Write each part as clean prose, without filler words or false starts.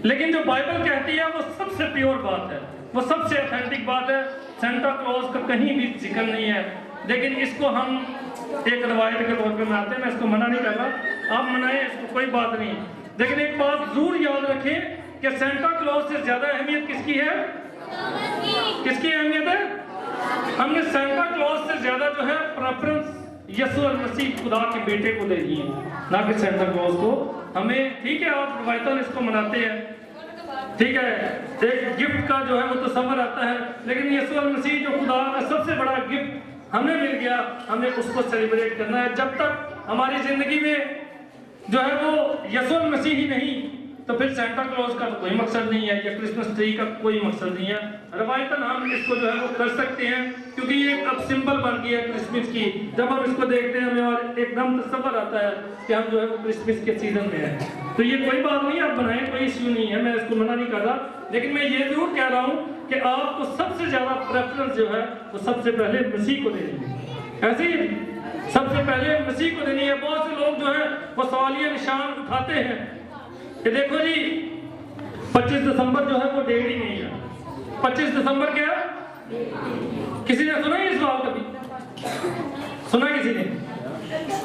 लेकिन जो बाइबल कहती है वो सबसे प्योर बात है, वो सबसे ऑथेंटिक बात है। सेंटा क्लॉज का कहीं भी जिक्र नहीं है, लेकिन इसको हम एक रवायत के तौर पे मनाते हैं। मैं इसको मना नहीं कर रहा, आप मनाएं, इसको कोई बात नहीं। लेकिन एक बात जरूर याद रखें कि सेंटा क्लॉज से ज्यादा अहमियत किसकी है? किसकी अहमियत है? हमने सेंटा क्लॉज से ज्यादा जो है प्रेफरेंस यीशु मसीह खुदा के बेटे को दे दी है, ना कि सेंटा क्लॉज को। हमें ठीक है, आप रवायतन इसको मनाते हैं, ठीक है, एक गिफ्ट का जो है वो तस्वर आता है, लेकिन यीशु मसीह जो खुदा का सबसे बड़ा गिफ्ट हमें मिल गया, हमें उसको सेलिब्रेट करना है। जब तक हमारी जिंदगी में जो है वो यीशु मसीह ही नहीं, तो फिर सेंटा क्लॉज का तो कोई मकसद नहीं है, या क्रिसमस ट्री का कोई मकसद नहीं है। रवायतन हम इसको जो है वो कर सकते हैं, क्योंकि ये अब सिंबल बन गया है क्रिसमस की। जब हम इसको देखते हैं हमें और एकदम तस्वर आता है कि हम जो है वो क्रिसमस के सीजन में है। तो ये कोई बात नहीं, आप बनाएं, कोई इश्यू नहीं है, मैं इसको मना नहीं कर रहा। लेकिन मैं ये जरूर कह रहा हूँ कि आपको सबसे ज्यादा प्रेफरेंस जो है वो सबसे पहले मसीह को देनी है। ऐसे ही सबसे पहले मसीह को देनी है। बहुत से लोग जो है वो सवालिया निशान उठाते हैं कि देखो जी 25 दिसंबर जो है वो डेट ही नहीं है। 25 दिसंबर क्या है? किसी ने सुना ये सवाल कभी? सुना किसी ने?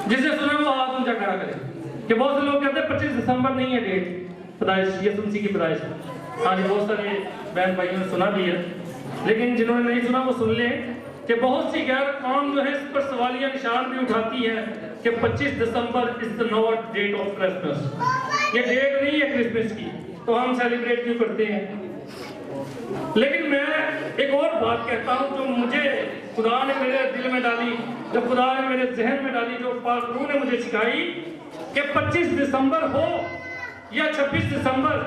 जिसने सुना वो हाथ ऊंचा खड़ा करे कि बहुत से लोग कहते हैं 25 दिसंबर नहीं है डेट पैदाइश, यीशु मसीह की पैदाइश। हाँ जी, बहुत सारे बहन भाइयों ने सुना भी है, लेकिन जिन्होंने नहीं सुना वो सुन लें कि बहुत सी गैर कौम जो है इस पर सवालिया निशान भी उठाती है कि 25 December is the not date of Christmas. ये डेट नहीं है क्रिसमस की, तो हम सेलिब्रेट क्यों करते हैं? लेकिन मैं एक और बात कहता हूं जो मुझे खुदा ने मेरे दिल में डाली, जो खुदा ने मेरे जहन में डाली, जो पाक रूह ने मुझे सिखाई कि 25 दिसंबर हो या 26 दिसंबर,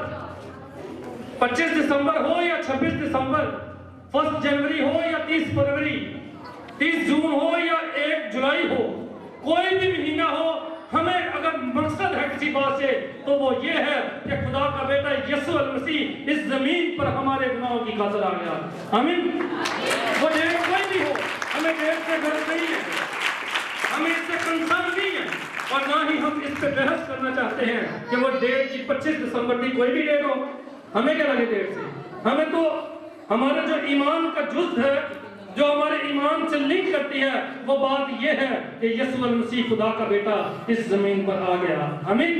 25 दिसंबर हो या 26 दिसंबर, 1 जनवरी हो या 30 फरवरी, 30 जून हो या 1 जुलाई हो, कोई भी महीना हो, हमें अगर मकसद है किसी बात से तो वो ये है कि खुदा का बेटा यीशु मसीह इस जमीन पर हमारे गुनाहों की खातिर आ गया। आमीन। वो डेट कोई भी हो, हमें डेट से गर्व नहीं है, हमें इससे कंसर्न नहीं है, और ना ही हम इस पर बहस करना चाहते हैं कि वो डेट की 25 दिसंबर की कोई भी डेट हो। हमें क्या लगे डेट से? हमें तो हमारे जो ईमान का जुज़ है, जो हमारे ईमान से लिंक करती है, वो बात ये है कि यीशु मसीह खुदा का बेटा इस जमीन पर आ गया। आमीन।